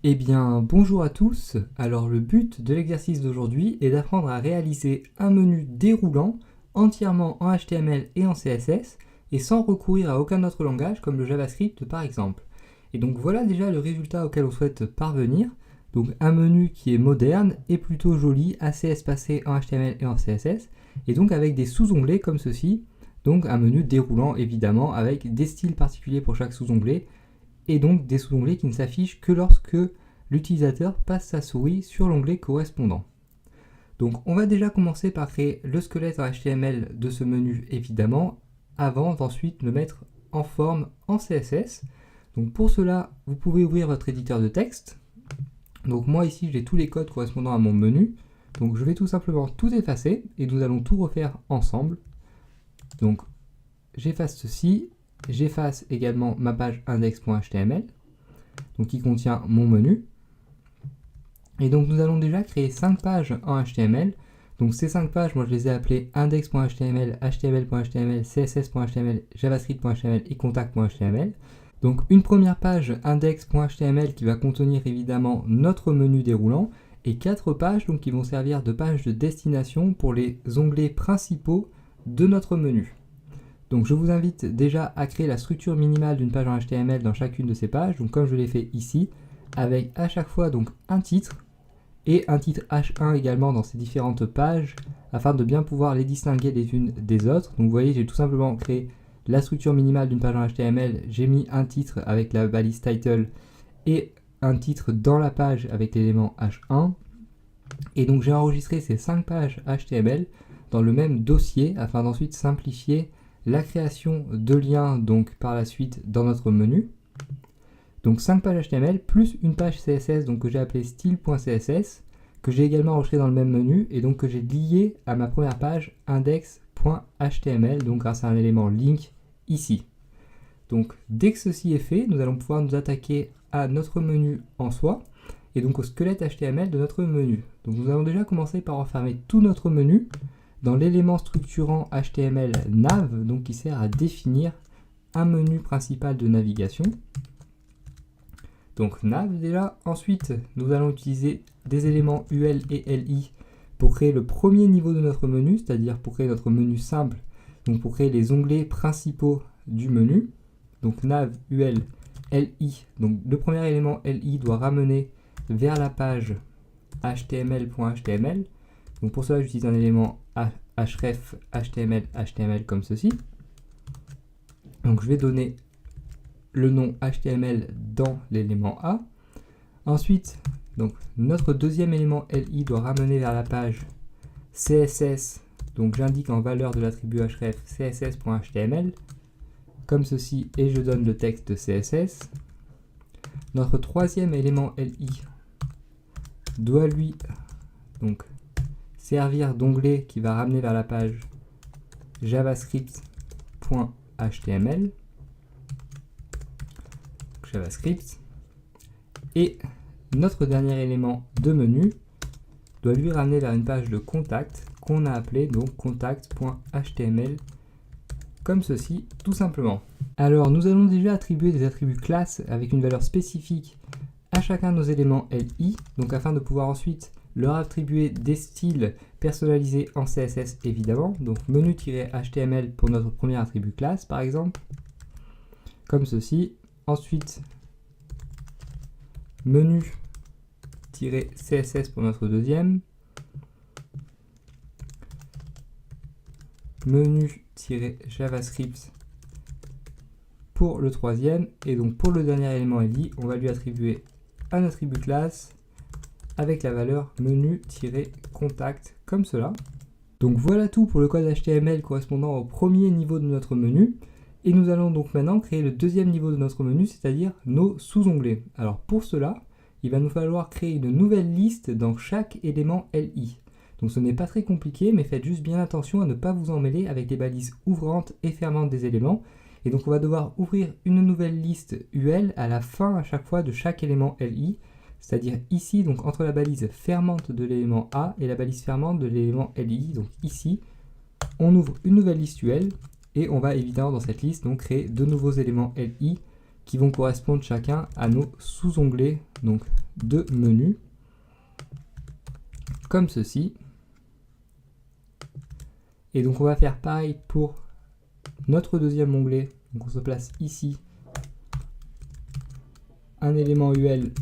Eh bien, bonjour à tous. Alors, le but de l'exercice d'aujourd'hui est d'apprendre à réaliser un menu déroulant entièrement en HTML et en CSS et sans recourir à aucun autre langage comme le JavaScript par exemple. Et donc voilà déjà le résultat auquel on souhaite parvenir. Donc un menu qui est moderne et plutôt joli, assez espacé en HTML et en CSS, et donc avec des sous-onglets comme ceci. Donc un menu déroulant évidemment avec des styles particuliers pour chaque sous-onglet et donc des sous-onglets qui ne s'affichent que lorsque l'utilisateur passe sa souris sur l'onglet correspondant. Donc on va déjà commencer par créer le squelette en HTML de ce menu évidemment, avant d'ensuite le mettre en forme en CSS. Donc pour cela, vous pouvez ouvrir votre éditeur de texte. Donc moi ici j'ai tous les codes correspondant à mon menu. Donc je vais tout simplement tout effacer et nous allons tout refaire ensemble. Donc j'efface ceci, j'efface également ma page index.html, donc qui contient mon menu. Et donc nous allons déjà créer 5 pages en HTML. Donc ces 5 pages, moi je les ai appelées index.html, html.html, css.html, javascript.html et contact.html. Donc une première page index.html qui va contenir évidemment notre menu déroulant et 4 pages donc, qui vont servir de page de destination pour les onglets principaux de notre menu. Donc je vous invite déjà à créer la structure minimale d'une page en HTML dans chacune de ces pages, donc comme je l'ai fait ici, avec à chaque fois donc un titre et un titre H1 également dans ces différentes pages afin de bien pouvoir les distinguer les unes des autres. Donc vous voyez, j'ai tout simplement créé la structure minimale d'une page en HTML, j'ai mis un titre avec la balise title et un titre dans la page avec l'élément H1. Et donc j'ai enregistré ces 5 pages HTML dans le même dossier afin d'ensuite simplifier la création de liens donc par la suite dans notre menu. Donc 5 pages HTML plus une page CSS donc que j'ai appelée style.css, que j'ai également enregistré dans le même menu et donc que j'ai lié à ma première page index.html donc grâce à un élément link ici. Donc dès que ceci est fait, nous allons pouvoir nous attaquer à notre menu en soi et donc au squelette HTML de notre menu. Donc nous allons déjà commencer par enfermer tout notre menu dans l'élément structurant HTML nav, donc qui sert à définir un menu principal de navigation. Donc nav déjà. Ensuite, nous allons utiliser des éléments UL et LI pour créer le premier niveau de notre menu, c'est-à-dire pour créer notre menu simple, donc pour créer les onglets principaux du menu. Donc nav UL LI. Donc le premier élément LI doit ramener vers la page html.html. Donc pour cela, j'utilise un élément href HTML comme ceci. Donc je vais donner le nom HTML dans l'élément A. Ensuite, donc notre deuxième élément LI doit ramener vers la page CSS. Donc j'indique en valeur de l'attribut href css.html comme ceci et je donne le texte CSS. Notre troisième élément LI doit lui donc servir d'onglet qui va ramener vers la page javascript.html. JavaScript. Et notre dernier élément de menu doit lui ramener vers une page de contact qu'on a appelée donc contact.html comme ceci tout simplement. Alors nous allons déjà attribuer des attributs classes avec une valeur spécifique à chacun de nos éléments LI, donc afin de pouvoir ensuite leur attribuer des styles personnalisés en CSS évidemment, donc menu-html pour notre premier attribut classe par exemple, comme ceci. Ensuite, menu-css pour notre deuxième, menu-javascript pour le troisième, et donc pour le dernier élément LI, on va lui attribuer un attribut classe avec la valeur menu-contact comme cela. Donc voilà tout pour le code HTML correspondant au premier niveau de notre menu. Et nous allons donc maintenant créer le deuxième niveau de notre menu, c'est-à-dire nos sous-onglets. Alors pour cela, il va nous falloir créer une nouvelle liste dans chaque élément LI. Donc ce n'est pas très compliqué, mais faites juste bien attention à ne pas vous emmêler avec les balises ouvrantes et fermantes des éléments. Et donc on va devoir ouvrir une nouvelle liste UL à la fin à chaque fois de chaque élément LI, c'est-à-dire ici, donc entre la balise fermante de l'élément A et la balise fermante de l'élément LI. Donc ici, on ouvre une nouvelle liste UL. Et on va évidemment dans cette liste donc créer de nouveaux éléments LI qui vont correspondre chacun à nos sous-onglets donc de menu, comme ceci. Et donc on va faire pareil pour notre deuxième onglet. Donc on se place ici un élément UL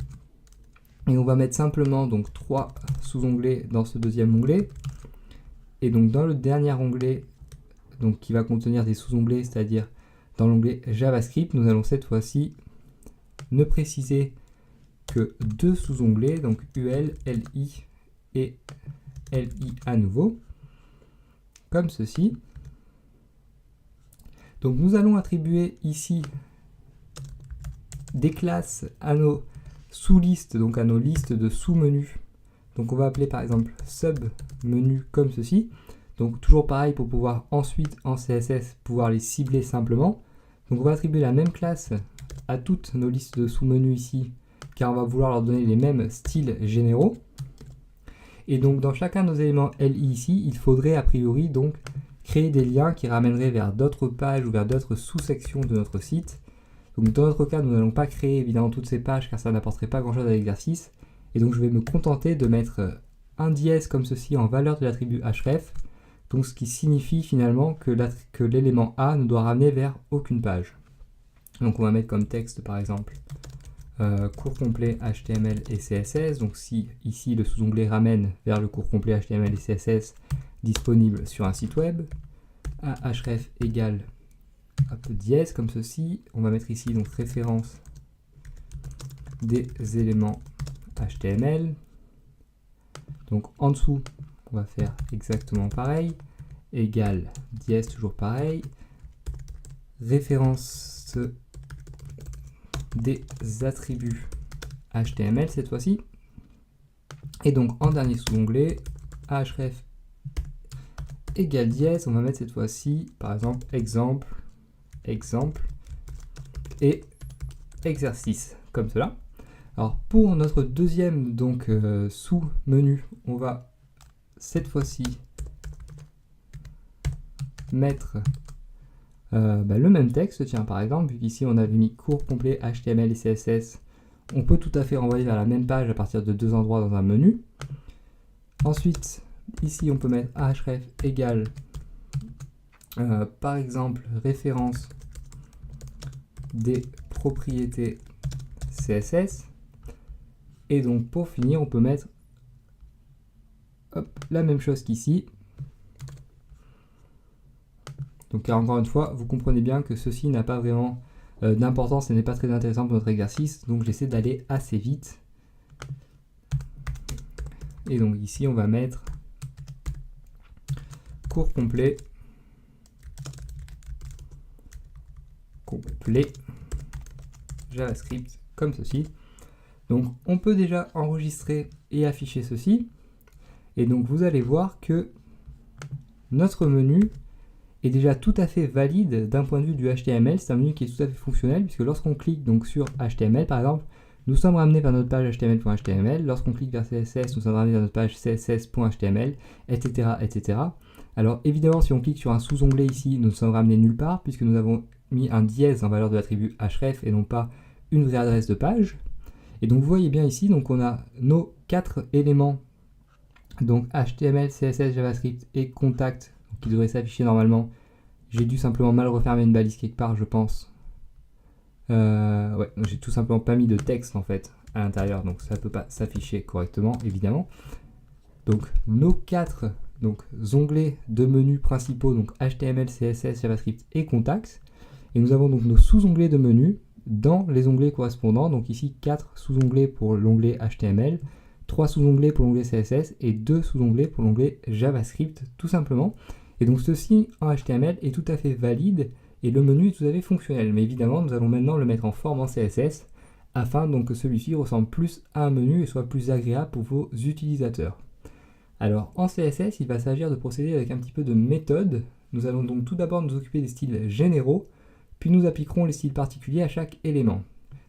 et on va mettre simplement donc 3 sous-onglets dans ce deuxième onglet. Et donc dans le dernier onglet donc qui va contenir des sous-onglets, c'est-à-dire dans l'onglet JavaScript, nous allons cette fois-ci ne préciser que 2 sous-onglets, donc UL, LI et LI à nouveau, comme ceci. Donc nous allons attribuer ici des classes à nos sous-listes, donc à nos listes de sous-menus. Donc on va appeler par exemple sub-menu comme ceci. Donc toujours pareil pour pouvoir ensuite en CSS pouvoir les cibler simplement. Donc on va attribuer la même classe à toutes nos listes de sous-menus ici, car on va vouloir leur donner les mêmes styles généraux. Et donc dans chacun de nos éléments LI ici, il faudrait a priori donc créer des liens qui ramèneraient vers d'autres pages ou vers d'autres sous-sections de notre site. Donc dans notre cas, nous n'allons pas créer évidemment toutes ces pages car ça n'apporterait pas grand chose à l'exercice. Et donc je vais me contenter de mettre un dièse comme ceci en valeur de l'attribut href. Donc ce qui signifie finalement que l'élément A ne doit ramener vers aucune page. Donc on va mettre comme texte par exemple cours complet HTML et CSS. Donc si ici le sous-onglet ramène vers le cours complet HTML et CSS disponible sur un site web, à href égale dièse comme ceci. On va mettre ici donc référence des éléments HTML. Donc en dessous, on va faire exactement pareil, égale dièse toujours pareil, référence des attributs HTML cette fois-ci. Et donc en dernier sous-onglet, href égale dièse, on va mettre cette fois-ci par exemple exemple et exercice comme cela. Alors pour notre deuxième donc sous-menu, on va cette fois-ci mettre le même texte. Tiens, par exemple, vu qu'ici on avait mis cours complet HTML et CSS, on peut tout à fait renvoyer vers la même page à partir de 2 endroits dans un menu. Ensuite, ici on peut mettre href égale par exemple référence des propriétés CSS. Et donc pour finir, on peut mettre la même chose qu'ici. Donc car encore une fois, vous comprenez bien que ceci n'a pas vraiment d'importance et n'est pas très intéressant pour notre exercice. Donc j'essaie d'aller assez vite. Et donc ici, on va mettre cours complet JavaScript comme ceci. Donc on peut déjà enregistrer et afficher ceci. Et donc vous allez voir que notre menu est déjà tout à fait valide d'un point de vue du HTML. C'est un menu qui est tout à fait fonctionnel puisque lorsqu'on clique donc sur HTML par exemple, nous sommes ramenés vers notre page html.html. Lorsqu'on clique vers CSS, nous sommes ramenés vers notre page css.html, etc., etc. Alors évidemment, si on clique sur un sous-onglet ici, nous ne sommes ramenés nulle part puisque nous avons mis un dièse en valeur de l'attribut href et non pas une vraie adresse de page. Et donc vous voyez bien ici, donc on a nos 4 éléments, donc HTML, CSS, JavaScript et contact, qui devraient s'afficher normalement. J'ai dû simplement mal refermer une balise quelque part, je pense. Ouais, j'ai tout simplement pas mis de texte en fait à l'intérieur, donc ça ne peut pas s'afficher correctement, évidemment. Donc nos 4 onglets de menu principaux, donc HTML, CSS, JavaScript et contact. Et nous avons donc nos sous-onglets de menu dans les onglets correspondants. Donc ici 4 sous-onglets pour l'onglet HTML, 3 sous-onglets pour l'onglet CSS et 2 sous-onglets pour l'onglet JavaScript, tout simplement. Et donc ceci en HTML est tout à fait valide et le menu est tout à fait fonctionnel. Mais évidemment, nous allons maintenant le mettre en forme en CSS afin donc que celui-ci ressemble plus à un menu et soit plus agréable pour vos utilisateurs. Alors en CSS, il va s'agir de procéder avec un petit peu de méthode. Nous allons donc tout d'abord nous occuper des styles généraux, puis nous appliquerons les styles particuliers à chaque élément.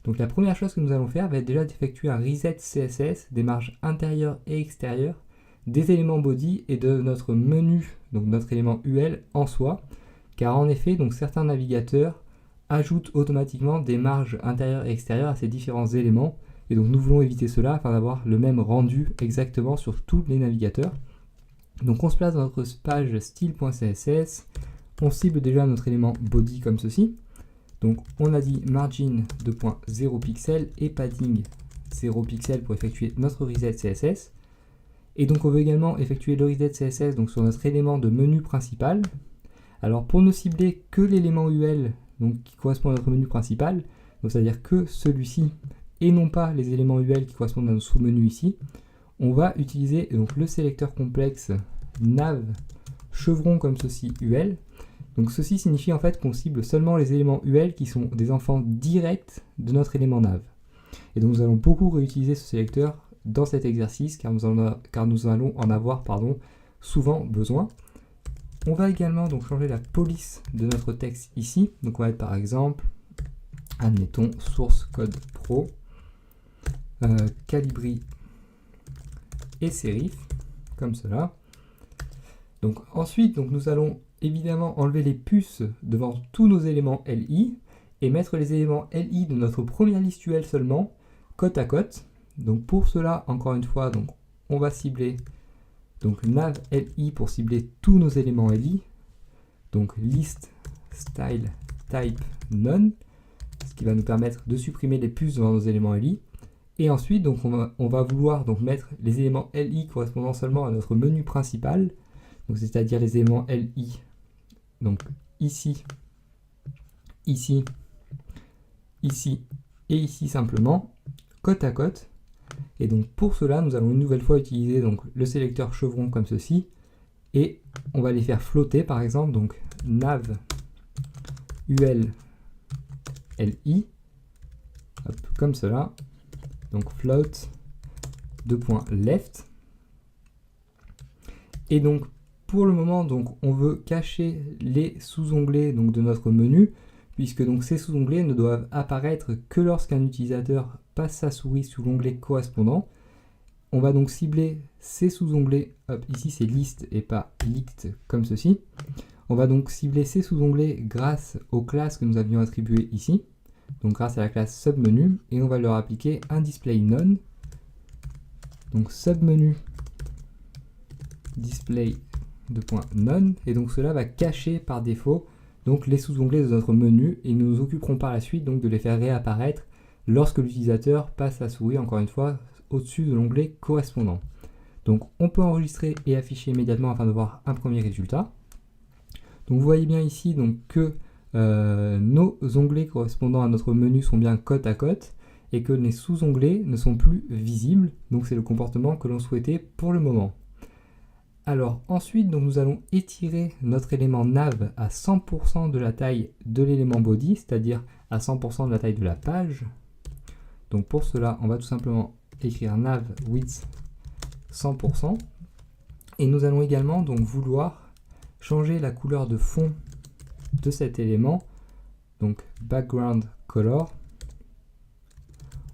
Donc la première chose que nous allons faire va être déjà d'effectuer un reset CSS des marges intérieures et extérieures des éléments body et de notre menu, donc notre élément UL en soi, car en effet, donc certains navigateurs ajoute automatiquement des marges intérieures et extérieures à ces différents éléments. Et donc nous voulons éviter cela afin d'avoir le même rendu exactement sur tous les navigateurs. Donc on se place dans notre page style.css, on cible déjà notre élément body comme ceci. Donc on a dit margin 2.0 pixel et padding 0 pixel pour effectuer notre reset CSS. Et donc on veut également effectuer le reset CSS donc sur notre élément de menu principal. Alors pour ne cibler que l'élément UL donc, qui correspond à notre menu principal, c'est-à-dire que celui-ci, et non pas les éléments UL qui correspondent à nos sous-menus ici, on va utiliser donc, le sélecteur complexe nav chevron comme ceci UL. Donc ceci signifie en fait qu'on cible seulement les éléments UL qui sont des enfants directs de notre élément nav. Et donc nous allons beaucoup réutiliser ce sélecteur dans cet exercice car nous allons en avoir souvent besoin. On va également donc changer la police de notre texte ici. Donc on va être par exemple, admettons, source code pro, calibri et serif, comme cela. Donc ensuite, nous allons évidemment enlever les puces devant tous nos éléments LI et mettre les éléments LI de notre première liste UL seulement, côte à côte. Donc pour cela, encore une fois, donc, on va cibler donc nav LI pour cibler tous nos éléments LI. Donc list style type none, ce qui va nous permettre de supprimer les puces devant nos éléments LI. Et ensuite, donc, on va vouloir donc, mettre les éléments LI correspondant seulement à notre menu principal, c'est-à-dire les éléments LI, donc ici, ici, ici et ici simplement, côte à côte. Et donc pour cela, nous allons une nouvelle fois utiliser donc, le sélecteur chevron comme ceci, et on va les faire flotter par exemple, donc nav ul li, hop, comme cela, donc float 2.left. Et donc pour le moment, donc, on veut cacher les sous-onglets donc, de notre menu, puisque donc, ces sous-onglets ne doivent apparaître que lorsqu'un utilisateur passe sa souris sous l'onglet correspondant. On va donc cibler ces sous-onglets, ici c'est list et pas lict comme ceci. On va donc cibler ces sous-onglets grâce aux classes que nous avions attribuées ici, donc grâce à la classe submenu, et on va leur appliquer un display none, donc submenu display none, et donc cela va cacher par défaut donc les sous-onglets de notre menu et nous nous occuperons par la suite donc de les faire réapparaître lorsque l'utilisateur passe sa souris encore une fois au-dessus de l'onglet correspondant. Donc on peut enregistrer et afficher immédiatement afin de voir un premier résultat. Donc vous voyez bien ici donc, que nos onglets correspondant à notre menu sont bien côte à côte et que les sous-onglets ne sont plus visibles, donc c'est le comportement que l'on souhaitait pour le moment. Alors ensuite, donc, nous allons étirer notre élément nav à 100% de la taille de l'élément body, c'est-à-dire à 100% de la taille de la page. Donc pour cela, on va tout simplement écrire nav width 100%. Et nous allons également donc, vouloir changer la couleur de fond de cet élément, donc background color.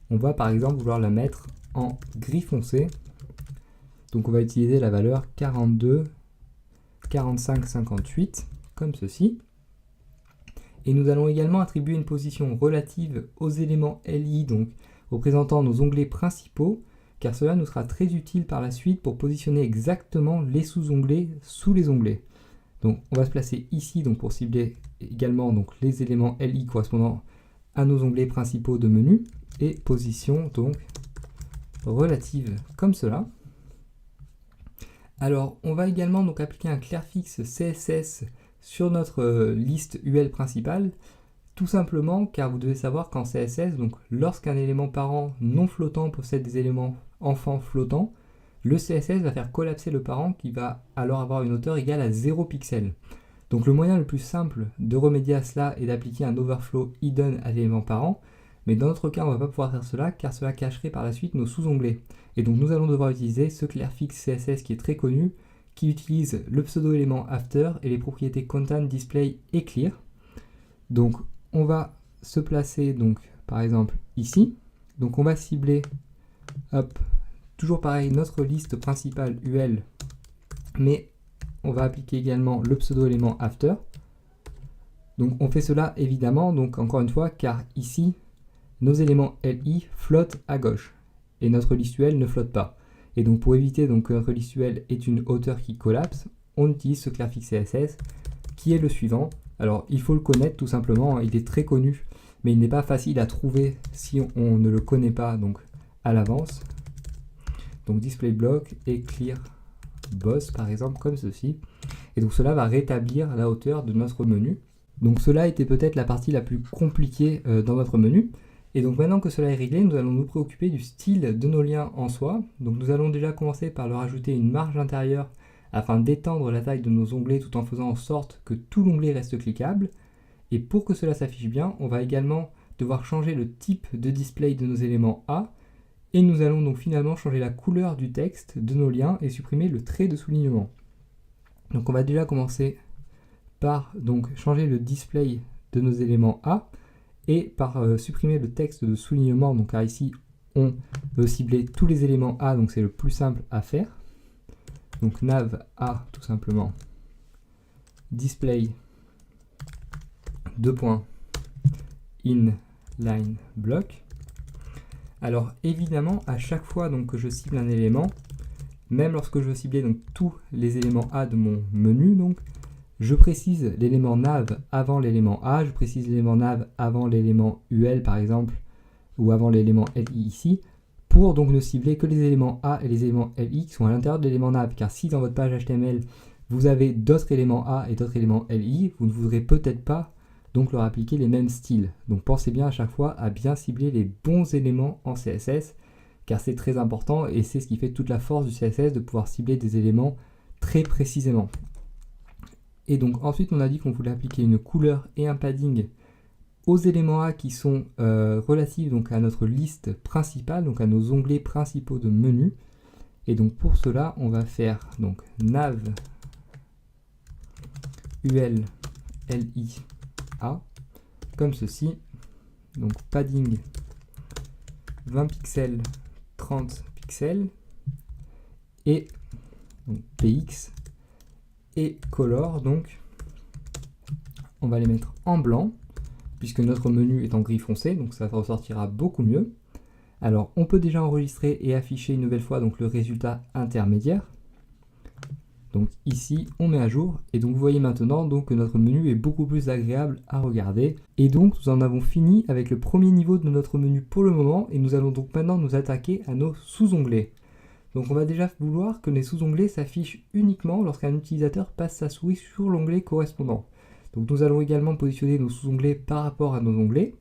On va par exemple vouloir la mettre en gris foncé. Donc on va utiliser la valeur 42, 45, 58, comme ceci. Et nous allons également attribuer une position relative aux éléments LI, donc représentant nos onglets principaux, car cela nous sera très utile par la suite pour positionner exactement les sous-onglets sous les onglets. Donc on va se placer ici donc, pour cibler également donc, les éléments LI correspondant à nos onglets principaux de menu, et position donc relative comme cela. Alors, on va également donc appliquer un clearfix CSS sur notre liste UL principale, tout simplement car vous devez savoir qu'en CSS, donc lorsqu'un élément parent non flottant possède des éléments enfants flottants, le CSS va faire collapser le parent qui va alors avoir une hauteur égale à 0 pixel. Donc le moyen le plus simple de remédier à cela est d'appliquer un overflow hidden à l'élément parent, mais dans notre cas on ne va pas pouvoir faire cela car cela cacherait par la suite nos sous-onglets. Et donc nous allons devoir utiliser ce clearfix CSS qui est très connu, qui utilise le pseudo-élément after et les propriétés content, display et clear. Donc on va se placer donc par exemple ici. Donc on va cibler, hop, toujours pareil, notre liste principale UL, mais on va appliquer également le pseudo-élément after. Donc on fait cela évidemment, donc encore une fois, car ici, nos éléments LI flottent à gauche et notre liste UL ne flotte pas. Et donc pour éviter donc, que notre liste UL ait une hauteur qui collapse, on utilise ce clair fixe CSS qui est le suivant. Alors il faut le connaître tout simplement, il est très connu, mais il n'est pas facile à trouver si on ne le connaît pas donc à l'avance. Donc display block et clear boss par exemple comme ceci. Et donc cela va rétablir la hauteur de notre menu. Donc cela était peut-être la partie la plus compliquée dans notre menu. Et donc maintenant que cela est réglé, nous allons nous préoccuper du style de nos liens en soi. Donc nous allons déjà commencer par leur ajouter une marge intérieure afin d'étendre la taille de nos onglets tout en faisant en sorte que tout l'onglet reste cliquable. Et pour que cela s'affiche bien, on va également devoir changer le type de display de nos éléments A. Et nous allons donc finalement changer la couleur du texte de nos liens et supprimer le trait de soulignement. Donc on va déjà commencer par donc, changer le display de nos éléments A et par supprimer le texte de soulignement. Donc car ici on veut cibler tous les éléments A, donc c'est le plus simple à faire. Donc nav A tout simplement display inline block. Alors évidemment à chaque fois donc, que je cible un élément, même lorsque je veux cibler donc, tous les éléments A de mon menu, donc, je précise l'élément nav avant l'élément A, je précise l'élément nav avant l'élément UL par exemple, ou avant l'élément LI ici, pour donc ne cibler que les éléments A et les éléments LI qui sont à l'intérieur de l'élément nav, car si dans votre page HTML vous avez d'autres éléments A et d'autres éléments LI, vous ne voudrez peut-être pas donc leur appliquer les mêmes styles. Donc pensez bien à chaque fois à bien cibler les bons éléments en CSS, car c'est très important et c'est ce qui fait toute la force du CSS de pouvoir cibler des éléments très précisément. Et donc ensuite on a dit qu'on voulait appliquer une couleur et un padding aux éléments A qui sont relatifs donc à notre liste principale, donc à nos onglets principaux de menu. Et donc pour cela on va faire donc nav ul li a comme ceci, donc padding 20 pixels 30 pixels et donc, px et color, donc on va les mettre en blanc puisque notre menu est en gris foncé, donc ça ressortira beaucoup mieux. Alors on peut déjà enregistrer et afficher une nouvelle fois donc le résultat intermédiaire. Donc ici on met à jour et donc vous voyez maintenant donc, que notre menu est beaucoup plus agréable à regarder. Et donc nous en avons fini avec le premier niveau de notre menu pour le moment et nous allons donc maintenant nous attaquer à nos sous-onglets. Donc on va déjà vouloir que les sous-onglets s'affichent uniquement lorsqu'un utilisateur passe sa souris sur l'onglet correspondant. Donc nous allons également positionner nos sous-onglets par rapport à nos onglets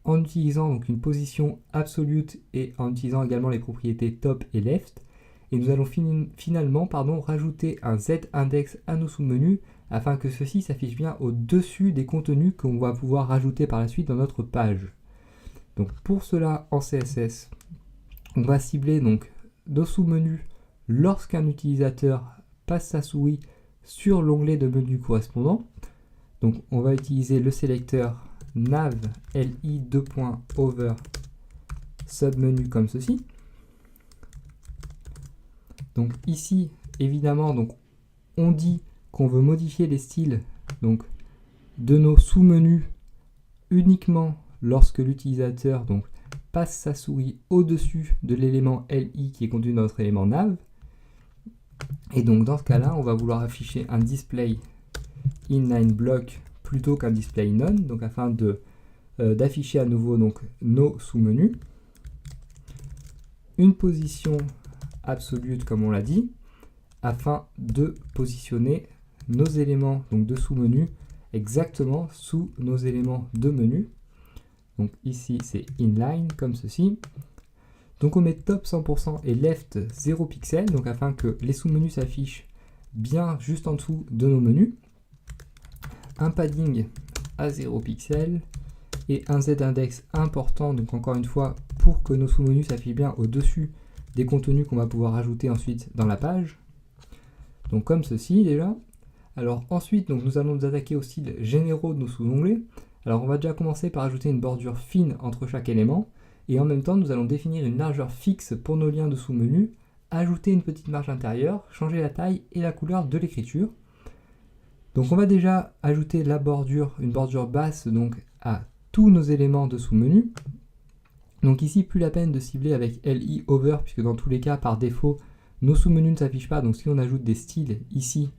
en utilisant donc une position absolute et en utilisant également les propriétés top et left. Et nous allons finalement rajouter un z-index à nos sous-menus afin que ceci s'affiche bien au-dessus des contenus qu'on va pouvoir rajouter par la suite dans notre page. Donc pour cela en CSS, on va cibler donc nos sous-menus lorsqu'un utilisateur passe sa souris sur l'onglet de menu correspondant. Donc on va utiliser le sélecteur nav li2.over submenu comme ceci. Donc ici, évidemment, donc, on dit qu'on veut modifier les styles donc, de nos sous-menus uniquement lorsque l'utilisateur donc, passe sa souris au-dessus de l'élément LI qui est contenu dans notre élément nav. Et donc dans ce cas-là, on va vouloir afficher un display inline block plutôt qu'un display none, donc afin d'afficher à nouveau donc, nos sous-menus. Une position absolute comme on l'a dit, afin de positionner nos éléments donc de sous-menu exactement sous nos éléments de menu. Donc ici c'est inline comme ceci. Donc on met top 100% et left 0 pixel, donc afin que les sous-menus s'affichent bien juste en dessous de nos menus. Un padding à 0 pixel et un z-index important, donc encore une fois pour que nos sous-menus s'affichent bien au-dessus des contenus qu'on va pouvoir ajouter ensuite dans la page. Donc comme ceci déjà. Alors ensuite donc, nous allons nous attaquer aux styles généraux de nos sous-onglets. Alors on va déjà commencer par ajouter une bordure fine entre chaque élément et en même temps nous allons définir une largeur fixe pour nos liens de sous-menu, ajouter une petite marge intérieure, changer la taille et la couleur de l'écriture. Donc on va déjà ajouter la bordure, une bordure basse donc à tous nos éléments de sous-menu. Donc ici, plus la peine de cibler avec LI over, puisque dans tous les cas, par défaut, nos sous-menus ne s'affichent pas. Donc si on ajoute des styles ici,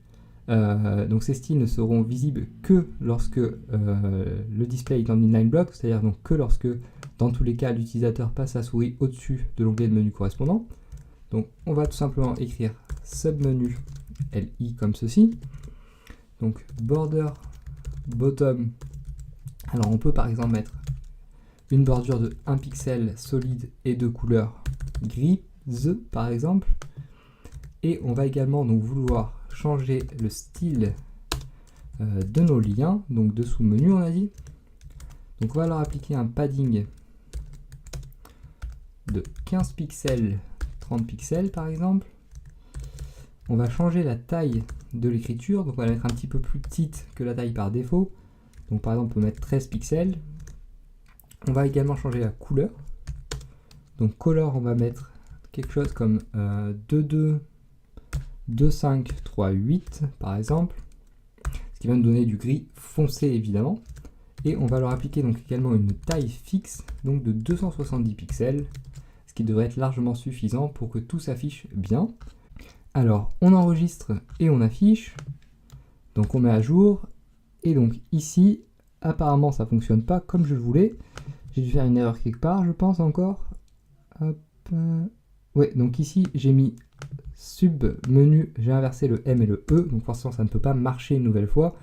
donc ces styles ne seront visibles que lorsque le display est en inline block, c'est-à-dire donc que lorsque, dans tous les cas, l'utilisateur passe sa souris au-dessus de l'onglet de menu correspondant. Donc on va tout simplement écrire submenu LI comme ceci. Donc border bottom. Alors on peut par exemple mettre une bordure de 1 pixel solide et de couleur grise par exemple. Et on va également donc vouloir changer le style de nos liens, donc de sous-menu on a dit. Donc on va leur appliquer un padding de 15 pixels, 30 pixels par exemple. On va changer la taille de l'écriture, donc on va la mettre un petit peu plus petite que la taille par défaut. Donc par exemple on peut mettre 13 pixels. On va également changer la couleur. Donc color on va mettre quelque chose comme 22, 25, 3, 8 par exemple. Ce qui va nous donner du gris foncé évidemment. Et on va leur appliquer donc également une taille fixe donc de 270 pixels. Ce qui devrait être largement suffisant pour que tout s'affiche bien. Alors, on enregistre et on affiche. Donc, on met à jour. Et donc, ici, apparemment, ça ne fonctionne pas comme je le voulais. J'ai dû faire une erreur quelque part, je pense encore. Hop. Ouais, donc ici, j'ai mis sub-menu. J'ai inversé le M et le E. Donc, forcément, ça ne peut pas marcher une nouvelle fois.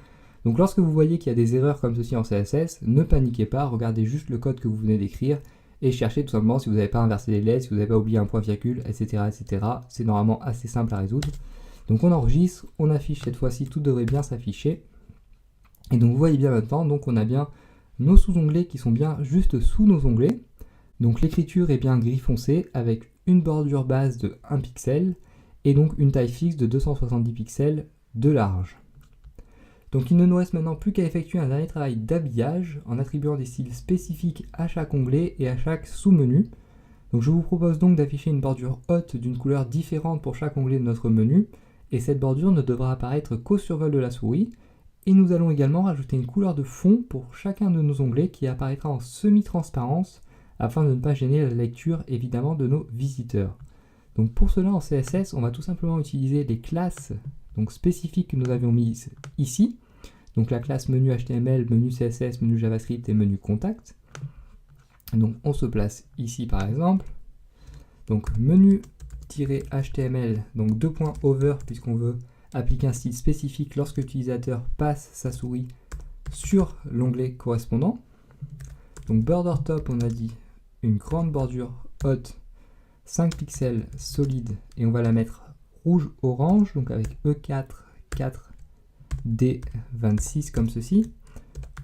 Donc, lorsque vous voyez qu'il y a des erreurs comme ceci en CSS, ne paniquez pas. Regardez juste le code que vous venez d'écrire. Et cherchez tout simplement si vous n'avez pas inversé les lettres, si vous n'avez pas oublié un point virgule, etc. etc. C'est normalement assez simple à résoudre. Donc on enregistre, on affiche cette fois-ci, tout devrait bien s'afficher. Et donc vous voyez bien maintenant, donc on a bien nos sous-onglets qui sont bien juste sous nos onglets. Donc l'écriture est bien gris foncé avec une bordure base de 1 pixel et donc une taille fixe de 270 pixels de large. Donc il ne nous reste maintenant plus qu'à effectuer un dernier travail d'habillage en attribuant des styles spécifiques à chaque onglet et à chaque sous-menu. Donc je vous propose donc d'afficher une bordure haute d'une couleur différente pour chaque onglet de notre menu, et cette bordure ne devra apparaître qu'au survol de la souris. Et nous allons également rajouter une couleur de fond pour chacun de nos onglets qui apparaîtra en semi-transparence afin de ne pas gêner la lecture évidemment de nos visiteurs. Donc pour cela en CSS, on va tout simplement utiliser les classes donc spécifiques que nous avions mises ici. Donc la classe menu HTML, menu CSS, menu JavaScript et menu contact. Donc on se place ici par exemple. Donc menu-html, donc 2.over puisqu'on veut appliquer un style spécifique lorsque l'utilisateur passe sa souris sur l'onglet correspondant. Donc border top, on a dit une grande bordure haute, 5 pixels solide, et on va la mettre rouge-orange, donc avec E4, 4, D26 comme ceci.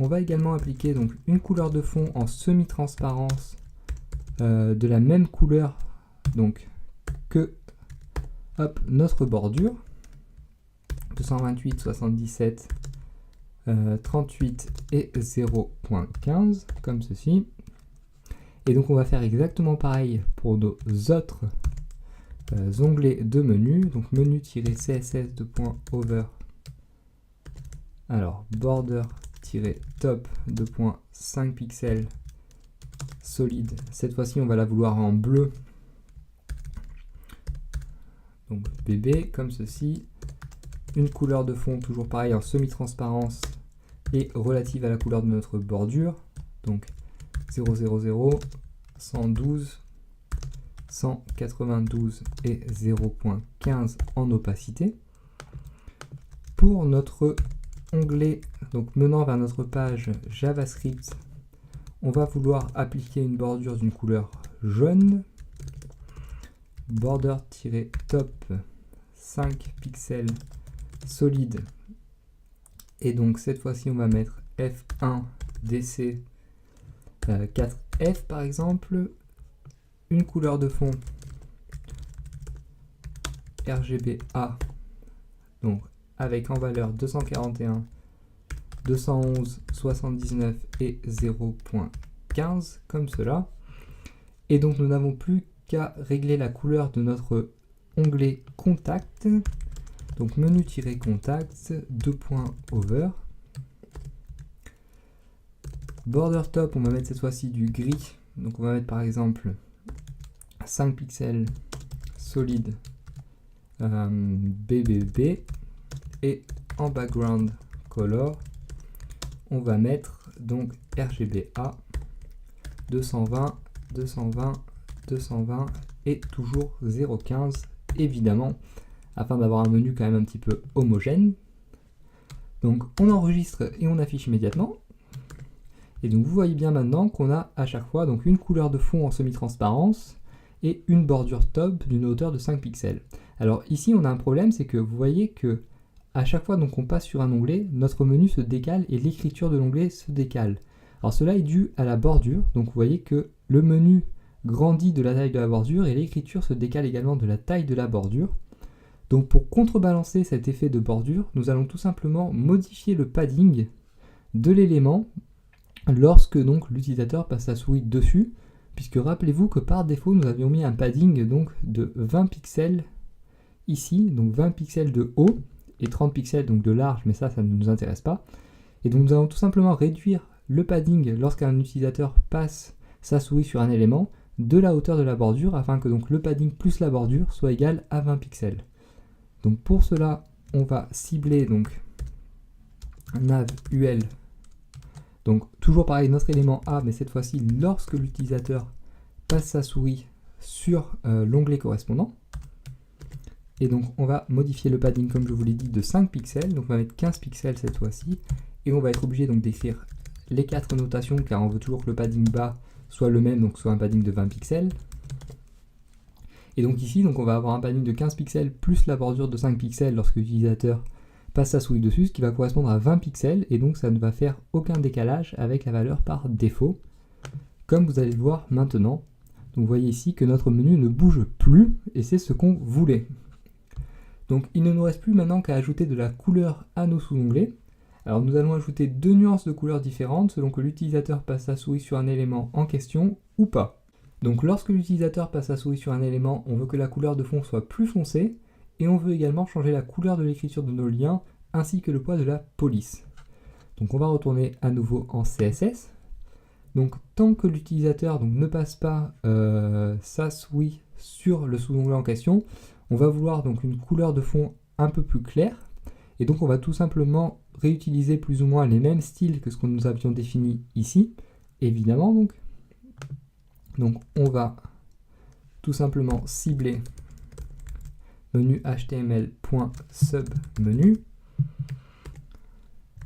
On va également appliquer donc une couleur de fond en semi-transparence de la même couleur donc que notre bordure. 228, 77, 38 et 0.15 comme ceci. Et donc on va faire exactement pareil pour nos autres onglets de menu. Donc menu-css2.over. Alors border-top 2.5 pixels solide. Cette fois-ci on va la vouloir en bleu. Donc BB comme ceci. Une couleur de fond toujours pareil en semi-transparence et relative à la couleur de notre bordure. Donc 000, 112, 192 et 0.15 en opacité. Pour notre onglet donc menant vers notre page JavaScript, on va vouloir appliquer une bordure d'une couleur jaune. Border-top 5 pixels solide. Et donc cette fois-ci on va mettre F1 DC 4F par exemple. Une couleur de fond RGBA donc avec en valeur 241, 211, 79 et 0.15 comme cela. Et donc nous n'avons plus qu'à régler la couleur de notre onglet contact. Donc menu-contact, over. Border top, on va mettre cette fois-ci du gris. Donc on va mettre par exemple 5 pixels solide BBB. Et en background color, on va mettre donc RGBA 220, 220, 220 et toujours 0,15 évidemment, afin d'avoir un menu quand même un petit peu homogène. Donc on enregistre et on affiche immédiatement. Et donc vous voyez bien maintenant qu'on a à chaque fois donc une couleur de fond en semi-transparence et une bordure top d'une hauteur de 5 pixels. Alors ici on a un problème, c'est que vous voyez que à chaque fois donc on passe sur un onglet, notre menu se décale et l'écriture de l'onglet se décale. Alors cela est dû à la bordure, donc vous voyez que le menu grandit de la taille de la bordure et l'écriture se décale également de la taille de la bordure. Donc pour contrebalancer cet effet de bordure, nous allons tout simplement modifier le padding de l'élément lorsque donc l'utilisateur passe sa souris dessus, puisque rappelez-vous que par défaut nous avions mis un padding donc de 20 pixels ici, donc 20 pixels de haut et 30 pixels donc de large, mais ça ne nous intéresse pas. Et donc nous allons tout simplement réduire le padding lorsqu'un utilisateur passe sa souris sur un élément de la hauteur de la bordure, afin que donc le padding plus la bordure soit égal à 20 pixels. Donc pour cela, on va cibler donc nav ul. Donc toujours pareil, notre élément A, mais cette fois-ci lorsque l'utilisateur passe sa souris sur l'onglet correspondant. Et donc on va modifier le padding comme je vous l'ai dit de 5 pixels, donc on va mettre 15 pixels cette fois-ci, et on va être obligé donc d'écrire les 4 notations car on veut toujours que le padding bas soit le même, donc soit un padding de 20 pixels. Et donc ici donc on va avoir un padding de 15 pixels plus la bordure de 5 pixels lorsque l'utilisateur passe sa souris dessus, ce qui va correspondre à 20 pixels, et donc ça ne va faire aucun décalage avec la valeur par défaut, comme vous allez le voir maintenant. Donc vous voyez ici que notre menu ne bouge plus, et c'est ce qu'on voulait. Donc il ne nous reste plus maintenant qu'à ajouter de la couleur à nos sous-onglets. Alors nous allons ajouter 2 nuances de couleurs différentes selon que l'utilisateur passe sa souris sur un élément en question ou pas. Donc lorsque l'utilisateur passe sa souris sur un élément, on veut que la couleur de fond soit plus foncée, et on veut également changer la couleur de l'écriture de nos liens, ainsi que le poids de la police. Donc on va retourner à nouveau en CSS. Donc tant que l'utilisateur ne passe pas sa souris sur le sous-onglet en question, on va vouloir donc une couleur de fond un peu plus claire, et donc on va tout simplement réutiliser plus ou moins les mêmes styles que ce que nous avions défini ici, évidemment donc. Donc on va tout simplement cibler menu html.submenu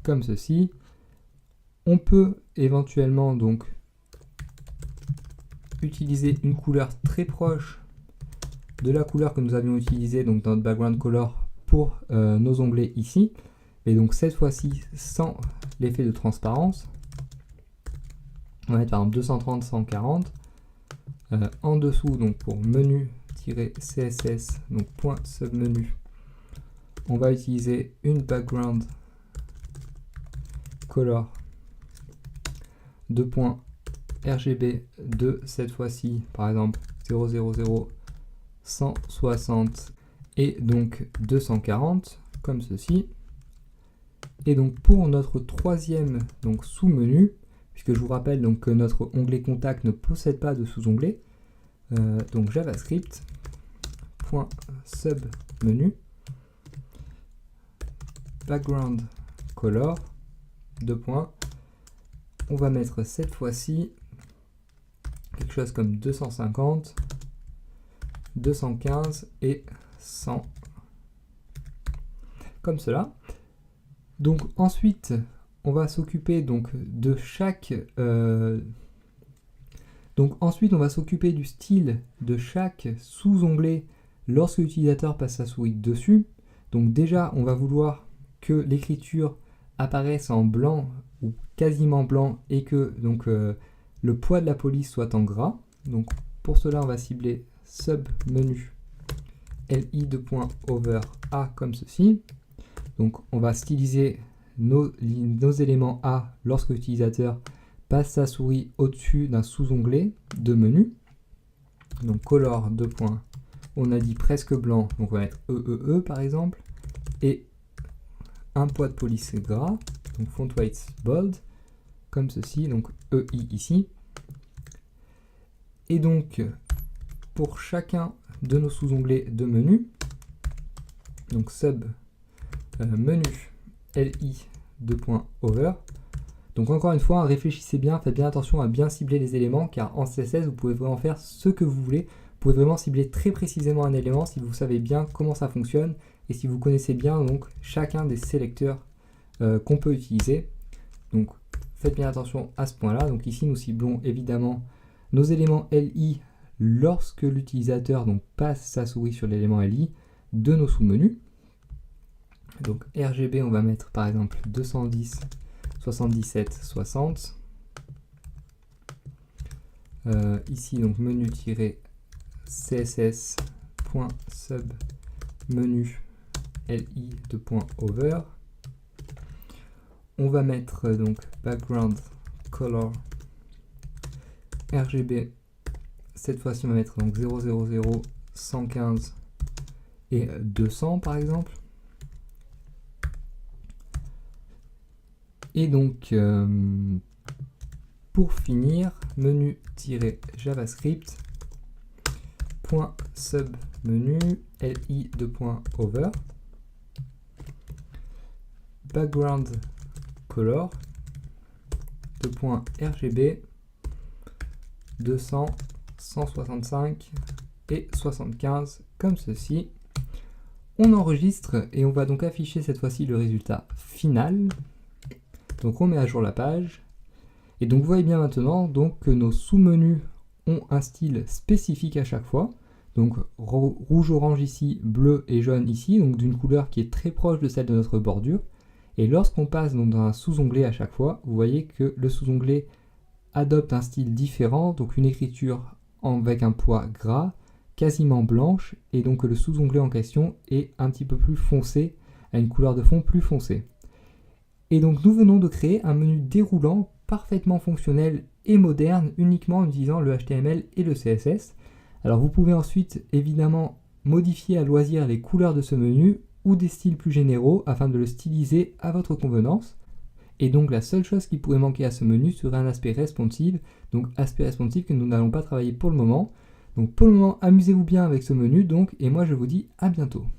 comme ceci. On peut éventuellement donc utiliser une couleur très proche de la couleur que nous avions utilisée donc dans notre background color pour nos onglets ici, et donc cette fois-ci sans l'effet de transparence. On va mettre par exemple 230 140 en dessous, donc pour menu-css donc .submenu, on va utiliser une background color de .rgb de cette fois-ci par exemple 000 160 et donc 240 comme ceci. Et donc pour notre troisième donc sous-menu, puisque je vous rappelle donc que notre onglet contact ne possède pas de sous-onglet, donc javascript .submenu background color deux points, on va mettre cette fois-ci quelque chose comme 250, 215 et 100 comme cela. Donc ensuite on va s'occuper donc de chaque ensuite on va s'occuper du style de chaque sous-onglet lorsque l'utilisateur passe sa souris dessus. Donc déjà on va vouloir que l'écriture apparaisse en blanc ou quasiment blanc, et que donc le poids de la police soit en gras. Donc pour cela on va cibler submenu li2.over A comme ceci. Donc on va styliser nos éléments A lorsque l'utilisateur passe sa souris au-dessus d'un sous-onglet de menu. Donc color 2 points, on a dit presque blanc, donc on va mettre EEE par exemple, et un poids de police gras, donc font weight bold, comme ceci, donc EI ici. Et donc, pour chacun de nos sous-onglets de menu, donc sub menu li .over. Donc encore une fois, réfléchissez bien, faites bien attention à bien cibler les éléments, car en CSS, vous pouvez vraiment faire ce que vous voulez. Vous pouvez vraiment cibler très précisément un élément si vous savez bien comment ça fonctionne et si vous connaissez bien donc chacun des sélecteurs qu'on peut utiliser. Donc faites bien attention à ce point-là. Donc ici, nous ciblons évidemment nos éléments LI lorsque l'utilisateur donc passe sa souris sur l'élément LI de nos sous-menus. Donc RGB, on va mettre par exemple 210, 77, 60. Ici, donc menu-css.sub menu li .over. On va mettre donc background color RGB. Cette fois-ci, on va mettre donc 000, 115 et 200 par exemple. Et donc, pour finir, menu-javascript .sub menu li .over background color .rgb 200, 165 et 75 comme ceci. On enregistre et on va donc afficher cette fois-ci le résultat final. Donc on met à jour la page. Et donc vous voyez bien maintenant donc, que nos sous-menus ont un style spécifique à chaque fois. Donc rouge, orange ici, bleu et jaune ici, donc d'une couleur qui est très proche de celle de notre bordure. Et lorsqu'on passe donc dans un sous-onglet à chaque fois, vous voyez que le sous-onglet adopte un style différent, donc une écriture avec un poids gras, quasiment blanche, et donc le sous-onglet en question est un petit peu plus foncé, a une couleur de fond plus foncée. Et donc nous venons de créer un menu déroulant parfaitement fonctionnel et moderne uniquement en utilisant le HTML et le CSS. Alors vous pouvez ensuite évidemment modifier à loisir les couleurs de ce menu ou des styles plus généraux afin de le styliser à votre convenance. Et donc la seule chose qui pourrait manquer à ce menu serait un aspect responsive, donc aspect responsive que nous n'allons pas travailler pour le moment. Donc pour le moment, amusez-vous bien avec ce menu donc, et moi je vous dis à bientôt.